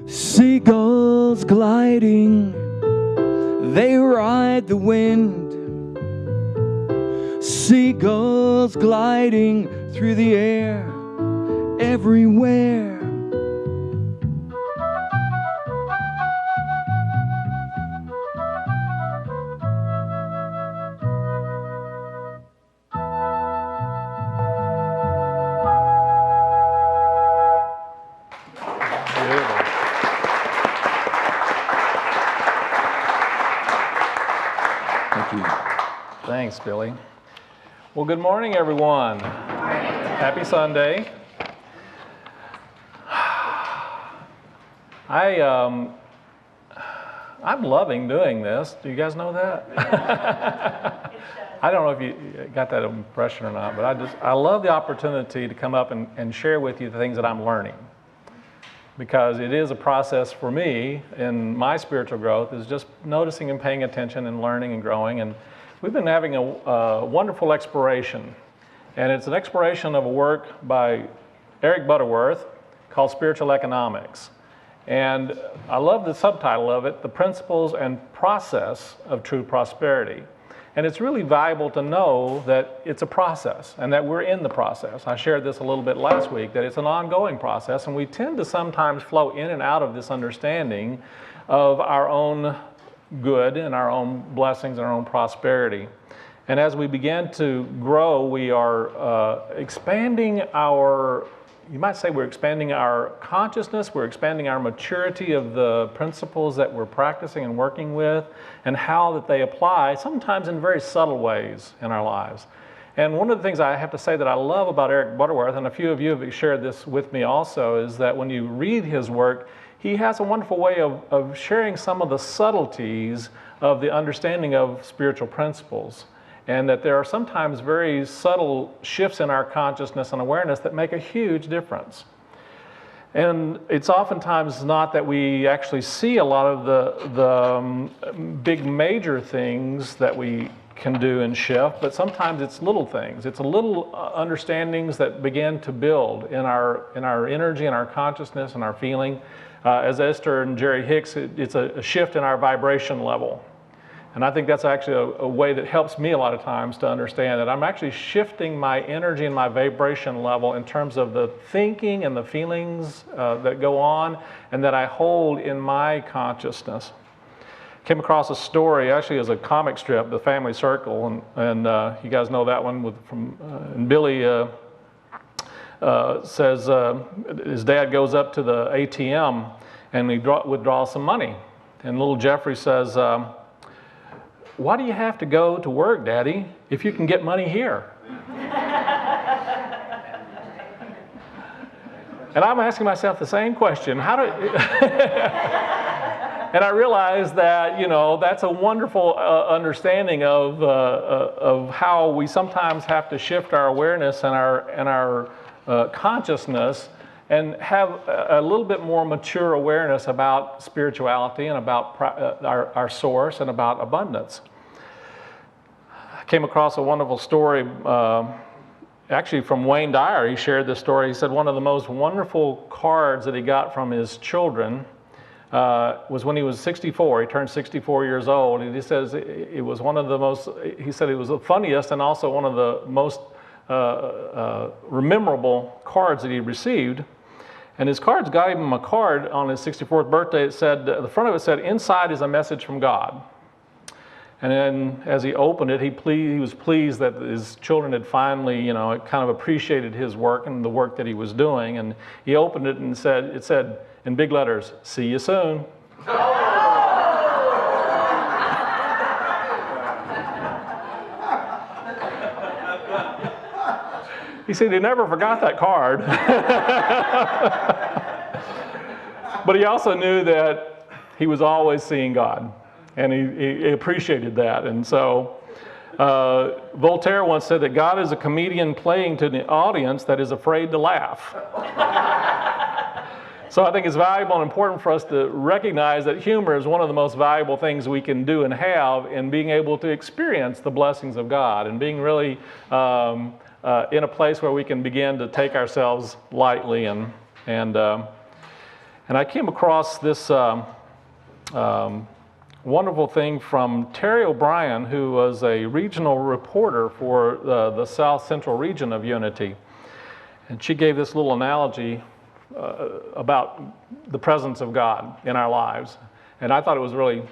Seagulls gliding, they ride the wind. Seagulls gliding through the air, everywhere. Thank you. Thanks, Billy. Well, good morning, everyone. Happy Sunday. I'm loving doing this. Do you guys know that? I don't know if you got that impression or not, but I love the opportunity to come up and share with you the things that I'm learning. Because it is a process for me in my spiritual growth, is just noticing and paying attention and learning and growing. And we've been having a wonderful exploration. And it's an exploration of a work by Eric Butterworth called Spiritual Economics. And I love the subtitle of it, The Principles and Process of True Prosperity. And it's really valuable to know that it's a process and that we're in the process. I shared this a little bit last week, that it's an ongoing process, and we tend to sometimes flow in and out of this understanding of our own good and our own blessings and our own prosperity. And as we begin to grow, we are expanding our, you might say we're expanding our consciousness, we're expanding our maturity of the principles that we're practicing and working with, and how that they apply, sometimes in very subtle ways in our lives. And one of the things I have to say that I love about Eric Butterworth, and a few of you have shared this with me also, is that when you read his work, he has a wonderful way of sharing some of the subtleties of the understanding of spiritual principles. And that there are sometimes very subtle shifts in our consciousness and awareness that make a huge difference. And it's oftentimes not that we actually see a lot of the big major things that we can do and shift, but sometimes it's little things. It's little understandings that begin to build in our energy and our consciousness and our feeling. As Esther and Jerry Hicks, it's a shift in our vibration level. And I think that's actually a way that helps me a lot of times to understand that I'm actually shifting my energy and my vibration level in terms of the thinking and the feelings that go on and that I hold in my consciousness. Came across a story, actually as a comic strip, The Family Circle, and you guys know that one and Billy says his dad goes up to the ATM and he withdraws some money. And little Jeffrey says, "Why do you have to go to work, Daddy, if you can get money here?" And I'm asking myself the same question. And I realized that, that's a wonderful understanding of how we sometimes have to shift our awareness and our consciousness and have a little bit more mature awareness about spirituality and about our source and about abundance. I came across a wonderful story, actually from Wayne Dyer. He shared this story. He said one of the most wonderful cards that he got from his children was when he was 64. He turned 64 years old, and he says it was one of the most, he said it was the funniest and also one of the most memorable cards that he received. And his cards gave him a card on his 64th birthday. It said, the front of it said, "Inside is a message from God." And then as he opened it, he was pleased that his children had finally, kind of appreciated his work and the work that he was doing. And he opened it and it said in big letters, "See you soon." He said he never forgot that card. But he also knew that he was always seeing God, and he appreciated that. And so Voltaire once said that God is a comedian playing to an audience that is afraid to laugh. So I think it's valuable and important for us to recognize that humor is one of the most valuable things we can do and have in being able to experience the blessings of God and being really in a place where we can begin to take ourselves lightly. And And I came across this wonderful thing from Terry O'Brien, who was a regional reporter for the South Central region of Unity. And she gave this little analogy about the presence of God in our lives. And I thought it was really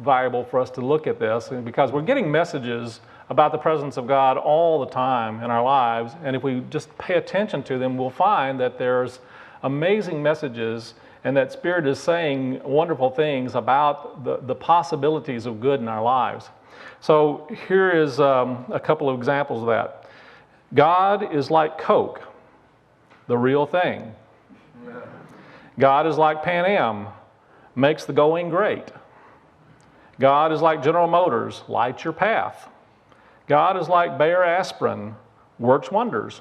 valuable for us to look at this, because we're getting messages about the presence of God all the time in our lives. And if we just pay attention to them, we'll find that there's amazing messages, and that Spirit is saying wonderful things about the possibilities of good in our lives. So here is a couple of examples of that. God is like Coke, the real thing. God is like Pan Am, makes the going great. God is like General Motors, lights your path. God is like Bayer aspirin, works wonders.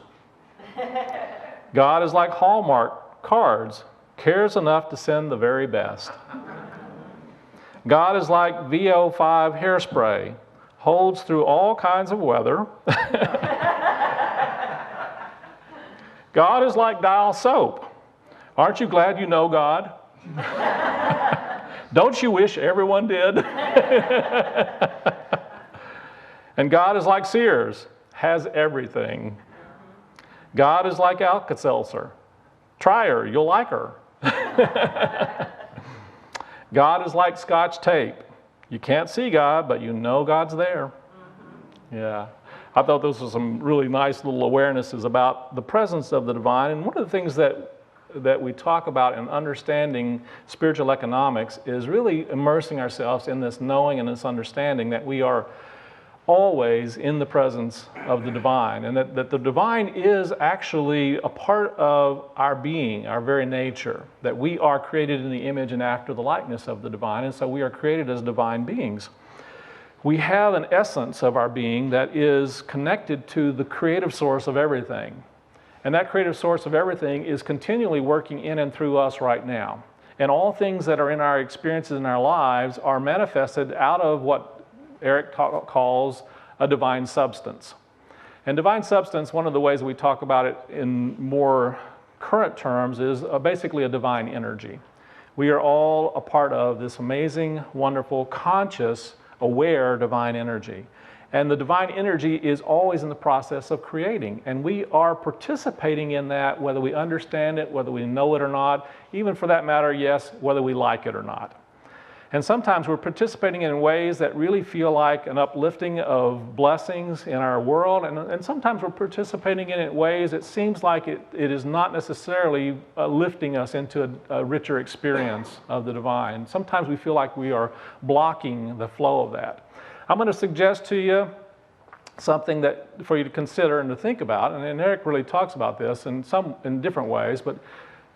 God is like Hallmark cards, cares enough to send the very best. God is like VO5 hairspray, holds through all kinds of weather. God is like Dial soap. Aren't you glad you know God? Don't you wish everyone did? And God is like Sears, has everything. God is like Alka-Seltzer. Try her, you'll like her. God is like Scotch tape. You can't see God, but you know God's there. Yeah. I thought those were some really nice little awarenesses about the presence of the divine. And one of the things that we talk about in understanding spiritual economics is really immersing ourselves in this knowing and this understanding that we are always in the presence of the divine, and that the divine is actually a part of our being, our very nature, that we are created in the image and after the likeness of the divine, and so we are created as divine beings. We have an essence of our being that is connected to the creative source of everything. And that creative source of everything is continually working in and through us right now. And all things that are in our experiences in our lives are manifested out of what Eric calls a divine substance. And divine substance, one of the ways we talk about it in more current terms, is basically a divine energy. We are all a part of this amazing, wonderful, conscious, aware divine energy. And the divine energy is always in the process of creating. And we are participating in that, whether we understand it, whether we know it or not, even for that matter, yes, whether we like it or not. And sometimes we're participating in ways that really feel like an uplifting of blessings in our world. And sometimes we're participating in it ways it seems like it is not necessarily lifting us into a richer experience of the divine. Sometimes we feel like we are blocking the flow of that. I'm going to suggest to you something that for you to consider and to think about. And Eric really talks about this in different ways. But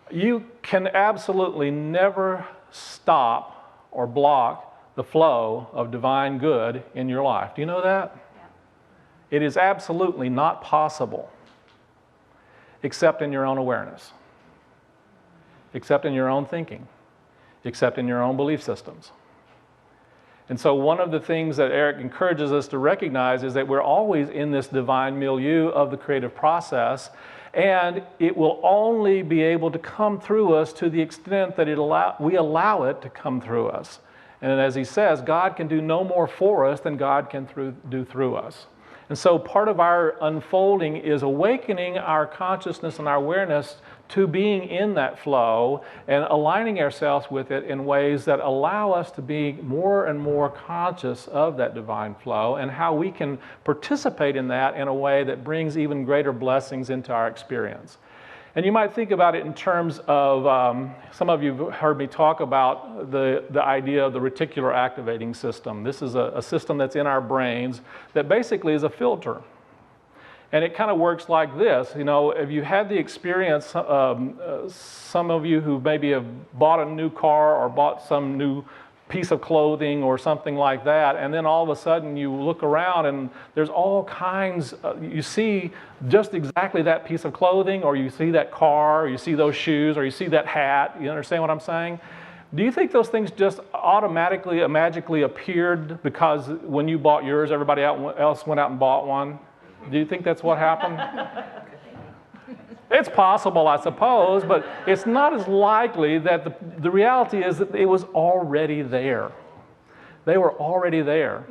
you can absolutely never stop or block the flow of divine good in your life. Do you know that? Yeah. It is absolutely not possible, except in your own awareness, except in your own thinking, except in your own belief systems. And so one of the things that Eric encourages us to recognize is that we're always in this divine milieu of the creative process, and it will only be able to come through us to the extent that we allow it to come through us. And as he says, God can do no more for us than God can do through us. And so part of our unfolding is awakening our consciousness and our awareness to being in that flow and aligning ourselves with it in ways that allow us to be more and more conscious of that divine flow and how we can participate in that in a way that brings even greater blessings into our experience. And you might think about it in terms of, some of you have heard me talk about the idea of the reticular activating system. This is a system that's in our brains that basically is a filter. And it kind of works like this. You know, if you had the experience, some of you who maybe have bought a new car or bought some new piece of clothing or something like that, and then all of a sudden you look around and there's all kinds, you see just exactly that piece of clothing, or you see that car, or you see those shoes, or you see that hat. You understand what I'm saying? Do you think those things just automatically, magically appeared because when you bought yours, everybody else went out and bought one? Do you think that's what happened? It's possible, I suppose, but it's not as likely. That the reality is that it was already there. They were already there.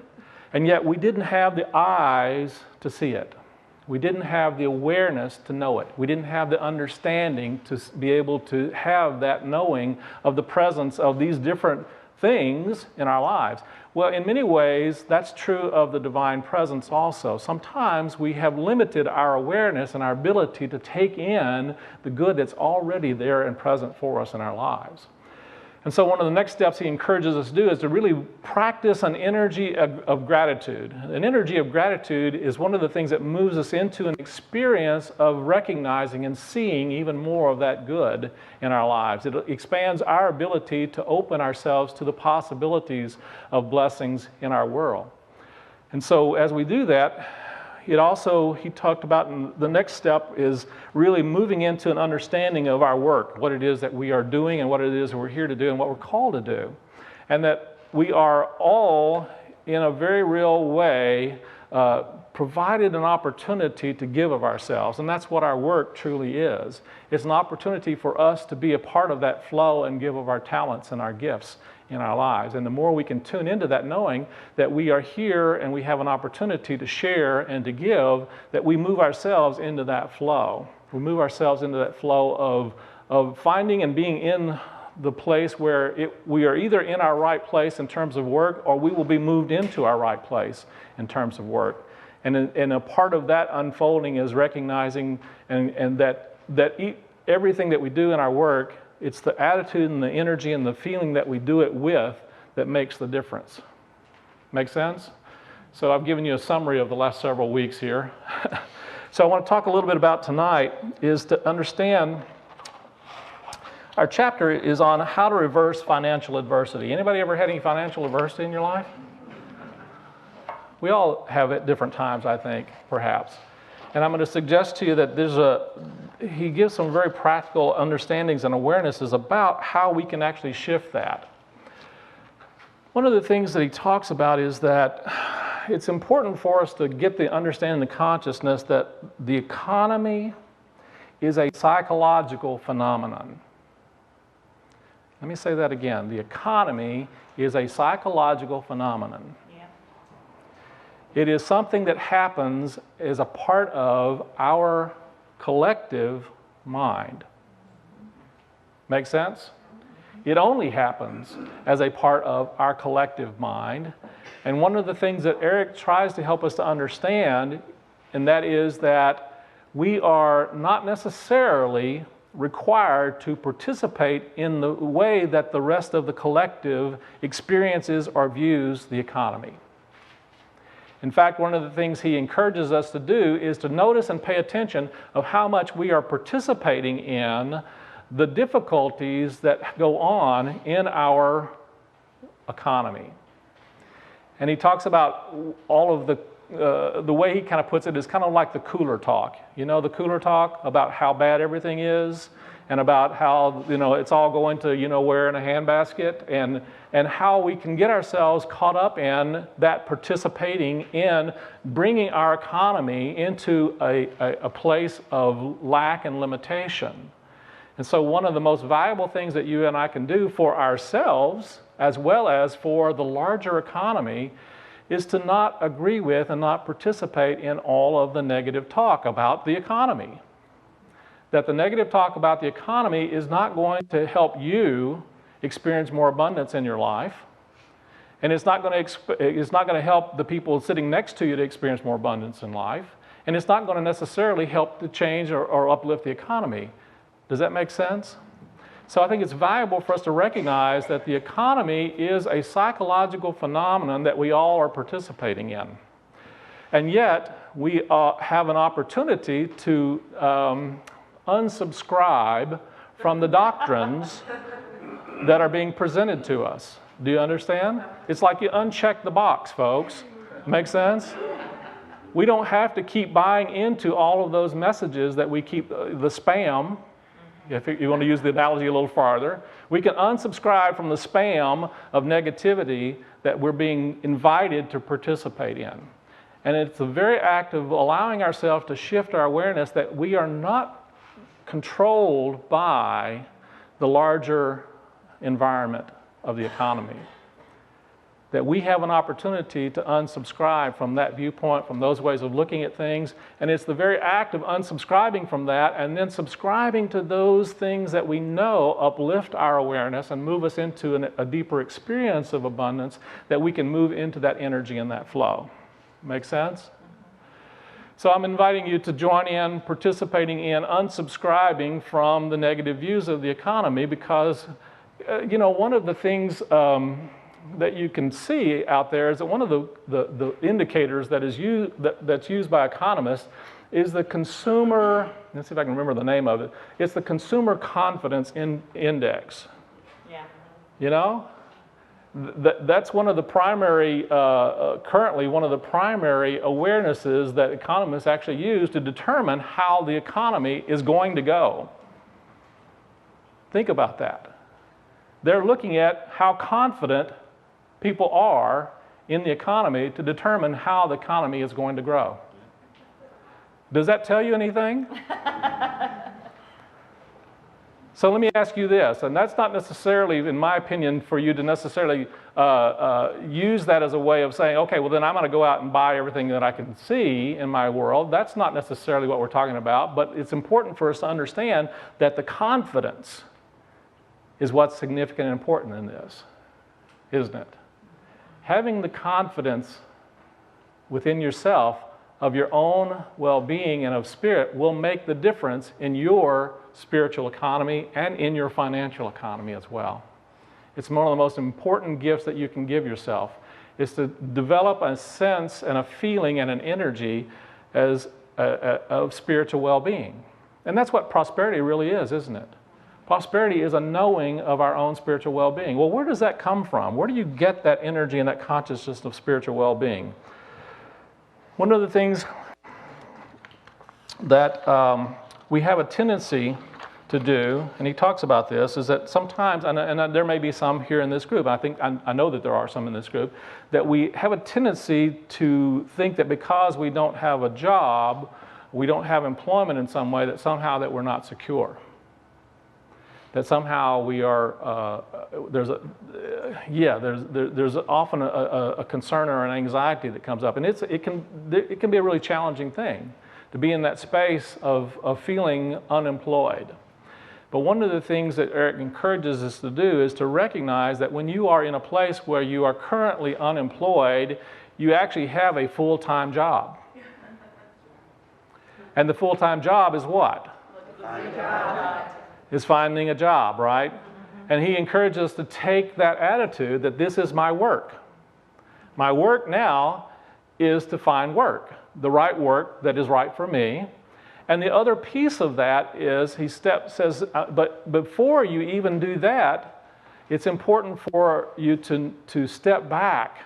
And yet we didn't have the eyes to see it. We didn't have the awareness to know it. We didn't have the understanding to be able to have that knowing of the presence of these different things in our lives. Well, in many ways, that's true of the divine presence also. Sometimes we have limited our awareness and our ability to take in the good that's already there and present for us in our lives. And so one of the next steps he encourages us to do is to really practice an energy of gratitude. An energy of gratitude is one of the things that moves us into an experience of recognizing and seeing even more of that good in our lives. It expands our ability to open ourselves to the possibilities of blessings in our world. And so as we do that, he talked about the next step is really moving into an understanding of our work, what it is that we are doing and what it is that we're here to do and what we're called to do. And that we are all, in a very real way, provided an opportunity to give of ourselves. And that's what our work truly is. It's an opportunity for us to be a part of that flow and give of our talents and our gifts in our lives. And the more we can tune into that knowing that we are here and we have an opportunity to share and to give, that we move ourselves into that flow. We move ourselves into that flow of finding and being in the place where we are either in our right place in terms of work, or we will be moved into our right place in terms of work. And a part of that unfolding is recognizing and that everything that we do in our work, it's the attitude and the energy and the feeling that we do it with that makes the difference. Make sense? So I've given you a summary of the last several weeks here. So I want to talk a little bit about tonight is to understand our chapter is on how to reverse financial adversity. Anybody ever had any financial adversity in your life? We all have at different times, I think, perhaps. And I'm going to suggest to you that he gives some very practical understandings and awarenesses about how we can actually shift that. One of the things that he talks about is that it's important for us to get the understanding, the consciousness that the economy is a psychological phenomenon. Let me say that again. The economy is a psychological phenomenon. It is something that happens as a part of our collective mind. Make sense? It only happens as a part of our collective mind. And one of the things that Eric tries to help us to understand, and that is that we are not necessarily required to participate in the way that the rest of the collective experiences or views the economy. In fact, one of the things he encourages us to do is to notice and pay attention of how much we are participating in the difficulties that go on in our economy. And he talks about all of the way he kind of puts it is kind of like the cooler talk. You know, the cooler talk about how bad everything is and about how, it's all going to, where in a handbasket, and how we can get ourselves caught up in that participating in bringing our economy into a place of lack and limitation. And so one of the most valuable things that you and I can do for ourselves, as well as for the larger economy, is to not agree with and not participate in all of the negative talk about the economy. That the negative talk about the economy is not going to help you experience more abundance in your life, and it's not going to help the people sitting next to you to experience more abundance in life, and it's not going to necessarily help to change or uplift the economy. Does that make sense? So I think it's valuable for us to recognize that the economy is a psychological phenomenon that we all are participating in. And yet, we have an opportunity to unsubscribe from the doctrines that are being presented to us. Do you understand? It's like you uncheck the box, folks. Make sense? We don't have to keep buying into all of those messages that we keep, the spam. If you want to use the analogy a little farther, we can unsubscribe from the spam of negativity that we're being invited to participate in. And it's the very act of allowing ourselves to shift our awareness that we are not controlled by the larger environment of the economy. That we have an opportunity to unsubscribe from that viewpoint, from those ways of looking at things, and it's the very act of unsubscribing from that and then subscribing to those things that we know uplift our awareness and move us into a deeper experience of abundance, that we can move into that energy and that flow. Make sense? So I'm inviting you to join in, participating in unsubscribing from the negative views of the economy, because one of the things that you can see out there is that one of the indicators that's used by economists is the consumer, let's see if I can remember the name of it, it's the Consumer Confidence Index. Yeah. That's one of the primary, currently one of the primary awarenesses that economists actually use to determine how the economy is going to go. Think about that. They're looking at how confident people are in the economy to determine how the economy is going to grow. Does that tell you anything? So let me ask you this, and that's not necessarily, in my opinion, for you to necessarily use that as a way of saying, okay, well then I'm going to go out and buy everything that I can see in my world. That's not necessarily what we're talking about, but it's important for us to understand that the confidence is what's significant and important in this, isn't it? Having the confidence within yourself of your own well-being and of spirit will make the difference in your spiritual economy and in your financial economy as well. It's one of the most important gifts that you can give yourself, is to develop a sense and a feeling and an energy of spiritual well-being. And that's what prosperity really is, isn't it? Prosperity is a knowing of our own spiritual well-being. Well, where does that come from? Where do you get that energy and that consciousness of spiritual well-being? One of the things that we have a tendency to do, and he talks about this, is that sometimes, and there may be some here in this group, I know that there are some in this group, that we have a tendency to think that because we don't have a job, we don't have employment in some way, that somehow that we're not secure. That somehow we are, there's often a concern or an anxiety that comes up. And it can be a really challenging thing to be in that space of feeling unemployed. But one of the things that Eric encourages us to do is to recognize that when you are in a place where you are currently unemployed, you actually have a full-time job. And the full-time job is what? Is finding a job, right? And he encourages us to take that attitude that this is my work. My work now is to find work, the right work that is right for me. And the other piece of that is, he says, but before you even do that, it's important for you to step back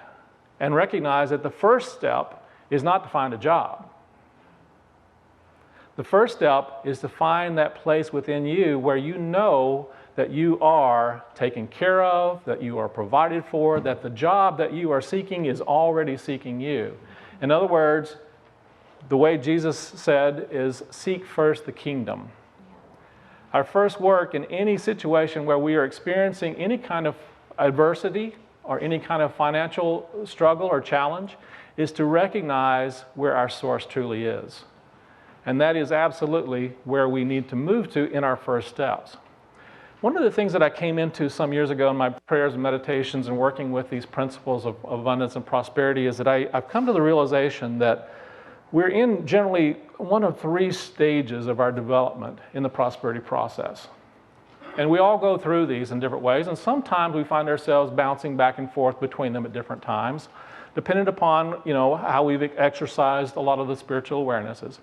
and recognize that the first step is not to find a job. The first step is to find that place within you where you know that you are taken care of, that you are provided for, that the job that you are seeking is already seeking you. In other words, the way Jesus said is, seek first the kingdom. Our first work in any situation where we are experiencing any kind of adversity or any kind of financial struggle or challenge is to recognize where our source truly is. And that is absolutely where we need to move to in our first steps. One of the things that I came into some years ago in my prayers and meditations and working with these principles of abundance and prosperity is that I've come to the realization that we're in generally one of three stages of our development in the prosperity process. And we all go through these in different ways, and sometimes we find ourselves bouncing back and forth between them at different times, depending upon, how we've exercised a lot of the spiritual awarenesses.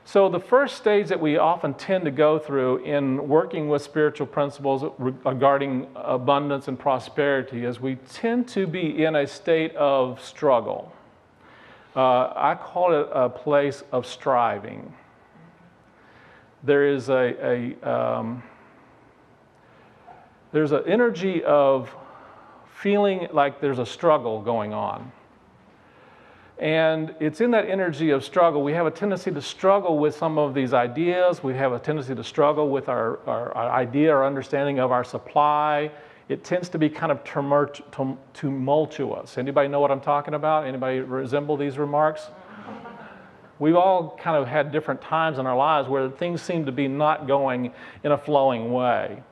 So the first stage that we often tend to go through in working with spiritual principles regarding abundance and prosperity is we tend to be in a state of struggle. I call it a place of striving. There is there's an energy of feeling like there's a struggle going on. And it's in that energy of struggle. We have a tendency to struggle with some of these ideas. We have a tendency to struggle with our idea or understanding of our supply. It tends to be kind of tumultuous. Anybody know what I'm talking about? Anybody resemble these remarks? We've all kind of had different times in our lives where things seem to be not going in a flowing way.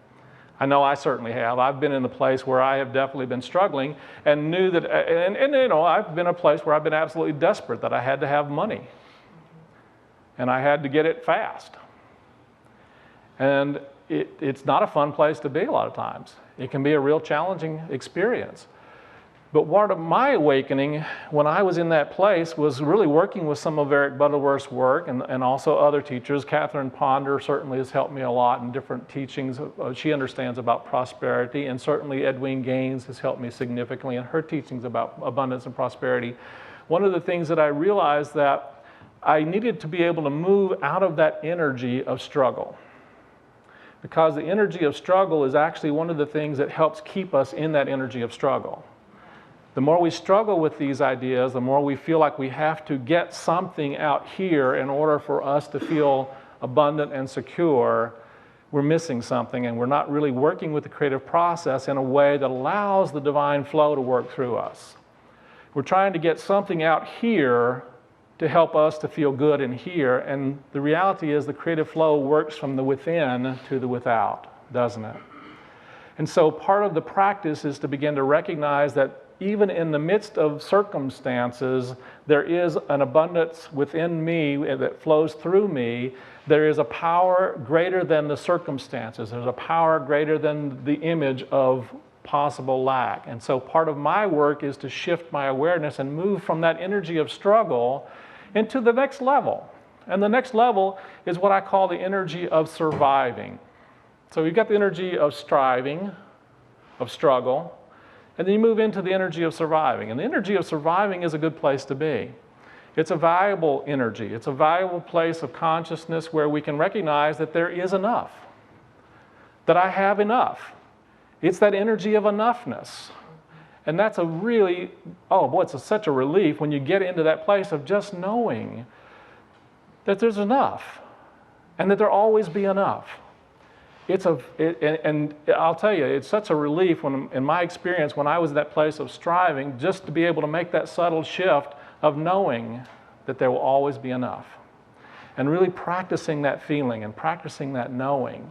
I know I certainly have. I've been in a place where I have definitely been struggling and knew that, and you know, I've been in a place where I've been absolutely desperate that I had to have money. And I had to get it fast. And it's not a fun place to be a lot of times. It can be a real challenging experience. But part of my awakening when I was in that place was really working with some of Eric Butterworth's work and also other teachers. Catherine Ponder certainly has helped me a lot in different teachings. She understands about prosperity, and certainly Edwene Gaines has helped me significantly in her teachings about abundance and prosperity. One of the things that I realized that I needed to be able to move out of that energy of struggle. Because the energy of struggle is actually one of the things that helps keep us in that energy of struggle. The more we struggle with these ideas, the more we feel like we have to get something out here in order for us to feel abundant and secure, we're missing something, and we're not really working with the creative process in a way that allows the divine flow to work through us. We're trying to get something out here to help us to feel good in here, and the reality is the creative flow works from the within to the without, doesn't it? And so part of the practice is to begin to recognize that even in the midst of circumstances, there is an abundance within me that flows through me. There is a power greater than the circumstances. There's a power greater than the image of possible lack. And so part of my work is to shift my awareness and move from that energy of struggle into the next level. And the next level is what I call the energy of surviving. So you've got the energy of striving, of struggle, and then you move into the energy of surviving. And the energy of surviving is a good place to be. It's a valuable energy. It's a valuable place of consciousness where we can recognize that there is enough, that I have enough. It's that energy of enoughness. And that's a really, oh boy, it's such a relief when you get into that place of just knowing that there's enough and that there'll always be enough. And I'll tell you, it's such a relief when, in my experience, when I was in that place of striving, just to be able to make that subtle shift of knowing that there will always be enough. And really practicing that feeling and practicing that knowing.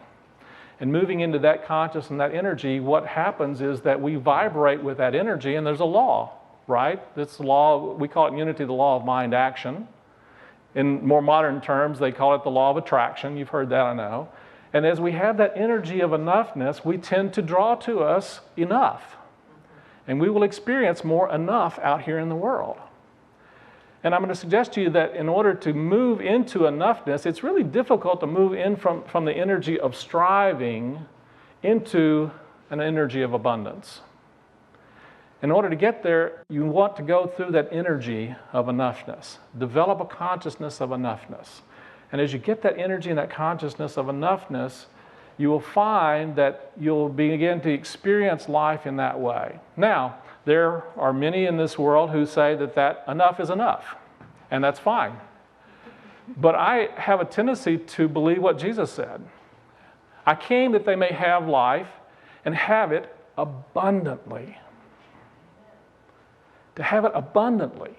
And moving into that consciousness and that energy, what happens is that we vibrate with that energy, and there's a law, right? This law, we call it in Unity the law of mind action. In more modern terms, they call it the law of attraction. You've heard that, I know. And as we have that energy of enoughness, we tend to draw to us enough. And we will experience more enough out here in the world. And I'm going to suggest to you that in order to move into enoughness, it's really difficult to move in from the energy of striving into an energy of abundance. In order to get there, you want to go through that energy of enoughness. Develop a consciousness of enoughness. And as you get that energy and that consciousness of enoughness, you will find that you'll begin to experience life in that way. Now, there are many in this world who say that enough is enough, and that's fine. But I have a tendency to believe what Jesus said. I came that they may have life and have it abundantly. To have it abundantly.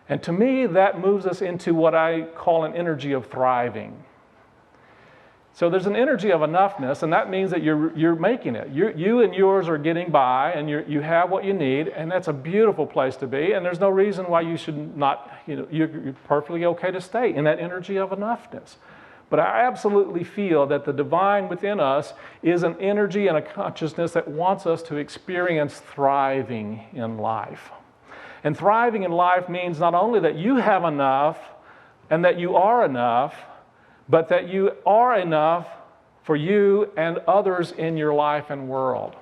And to me, that moves us into what I call an energy of thriving. So there's an energy of enoughness, and that means that you're making it. You and yours are getting by, and you have what you need, and that's a beautiful place to be, and there's no reason why you should not, you're perfectly okay to stay in that energy of enoughness. But I absolutely feel that the divine within us is an energy and a consciousness that wants us to experience thriving in life. And thriving in life means not only that you have enough and that you are enough, but that you are enough for you and others in your life and world.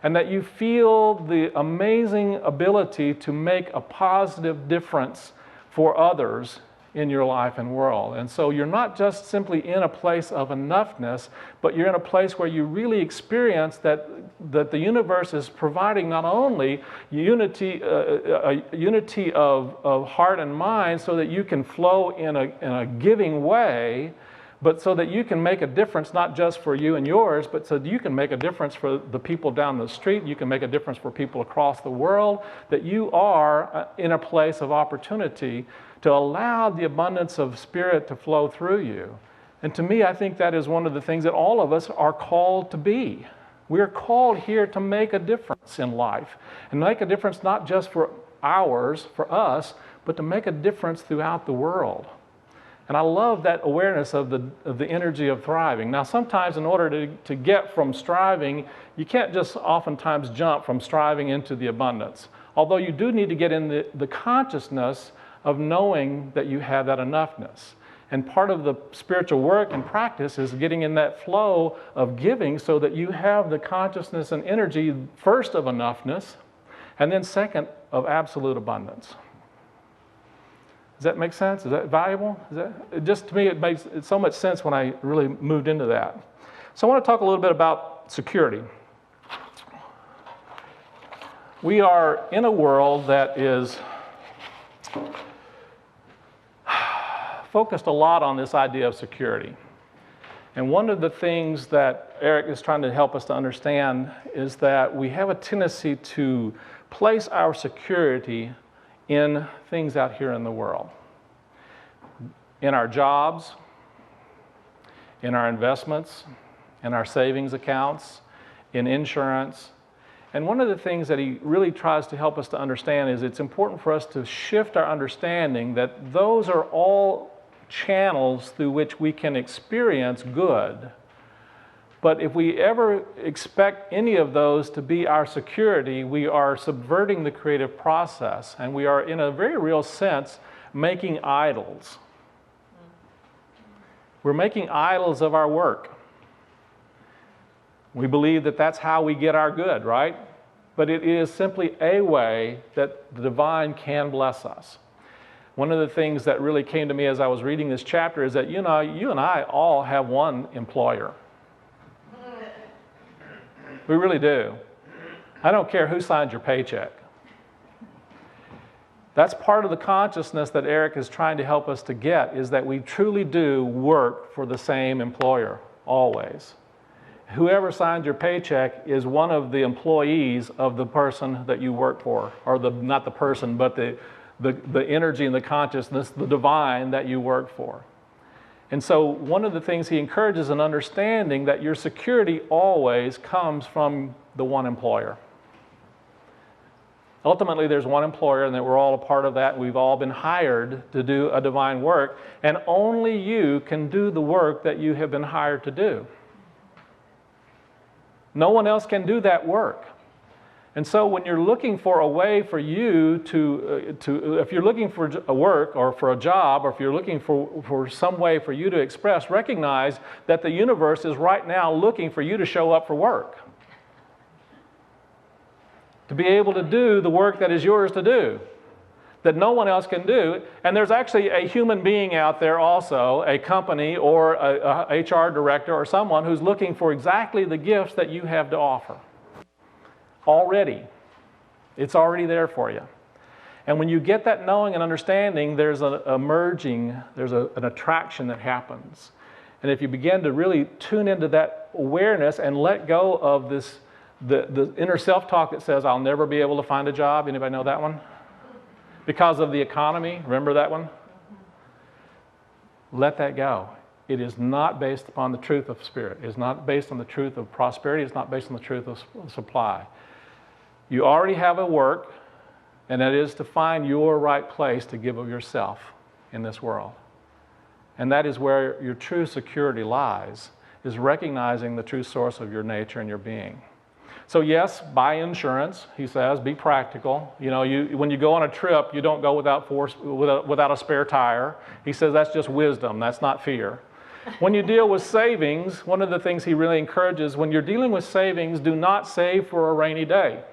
And that you feel the amazing ability to make a positive difference for others in your life and world. And so you're not just simply in a place of enoughness, but you're in a place where you really experience that the universe is providing not only unity, a unity of heart and mind so that you can flow in a giving way, but so that you can make a difference not just for you and yours, but so that you can make a difference for the people down the street, you can make a difference for people across the world, that you are in a place of opportunity to allow the abundance of Spirit to flow through you. And to me, I think that is one of the things that all of us are called to be. We're called here to make a difference in life, and make a difference not just for ours, for us, but to make a difference throughout the world. And I love that awareness of the energy of thriving. Now, sometimes in order to get from striving, you can't just oftentimes jump from striving into the abundance. Although you do need to get in the consciousness of knowing that you have that enoughness. And part of the spiritual work and practice is getting in that flow of giving so that you have the consciousness and energy, first of enoughness, and then second of absolute abundance. Does that make sense? Is that valuable? To me, it makes so much sense when I really moved into that. So I want to talk a little bit about security. We are in a world that is focused a lot on this idea of security. And one of the things that Eric is trying to help us to understand is that we have a tendency to place our security in things out here in the world. In our jobs, in our investments, in our savings accounts, in insurance. And one of the things that he really tries to help us to understand is it's important for us to shift our understanding that those are all channels through which we can experience good. But if we ever expect any of those to be our security, we are subverting the creative process, and we are, in a very real sense, making idols. We're making idols of our work. We believe that that's how we get our good, right? But it is simply a way that the divine can bless us. One of the things that really came to me as I was reading this chapter is that, you and I all have one employer. We really do. I don't care who signs your paycheck. That's part of the consciousness that Eric is trying to help us to get, is that we truly do work for the same employer, always. Whoever signs your paycheck is one of the employees of the person that you work for, or not the person, but the energy and the consciousness, the divine that you work for. And so one of the things he encourages an understanding that your security always comes from the one employer. Ultimately, there's one employer, and that we're all a part of that. We've all been hired to do a divine work, and only you can do the work that you have been hired to do. No one else can do that work. And so when you're looking for a way for you if you're looking for a work or for a job, or if you're looking for some way for you to express, recognize that the universe is right now looking for you to show up for work. To be able to do the work that is yours to do, that no one else can do. And there's actually a human being out there also, a company or a HR director or someone who's looking for exactly the gifts that you have to offer. Already. It's already there for you. And when you get that knowing and understanding, there's an merging, there's an attraction that happens. And if you begin to really tune into that awareness and let go of this, the inner self-talk that says, I'll never be able to find a job. Anybody know that one? Because of the economy. Remember that one? Let that go. It is not based upon the truth of spirit. It is not based on the truth of prosperity. It's not based on the truth of supply. You already have a work, and that is to find your right place to give of yourself in this world. And that is where your true security lies, is recognizing the true source of your nature and your being. So yes, buy insurance, he says, be practical. When you go on a trip, you don't go without a spare tire. He says that's just wisdom, that's not fear. When you deal with savings, one of the things he really encourages, when you're dealing with savings, do not save for a rainy day.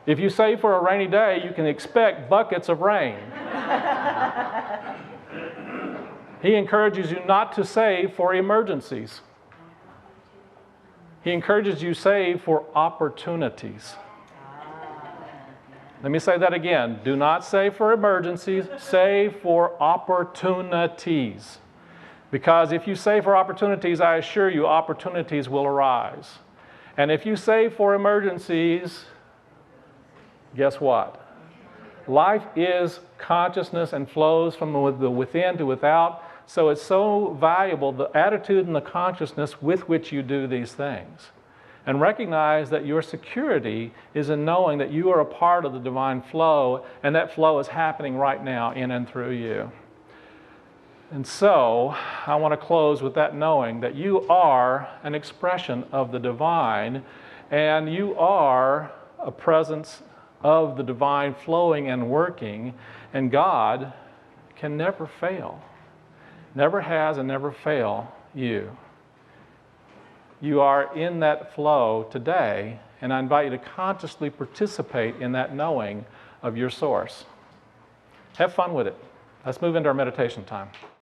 If you save for a rainy day, you can expect buckets of rain. He encourages you not to save for emergencies. He encourages you to save for opportunities. Let me say that again. Do not save for emergencies, save for opportunities. Because if you save for opportunities, I assure you, opportunities will arise. And if you save for emergencies, guess what? Life is consciousness and flows from the within to without. So it's so valuable, the attitude and the consciousness with which you do these things. And recognize that your security is in knowing that you are a part of the divine flow, and that flow is happening right now in and through you. And so I want to close with that knowing that you are an expression of the divine, and you are a presence of the divine flowing and working, and God can never fail. Never has and never fail you. You are in that flow today, and I invite you to consciously participate in that knowing of your source. Have fun with it. Let's move into our meditation time.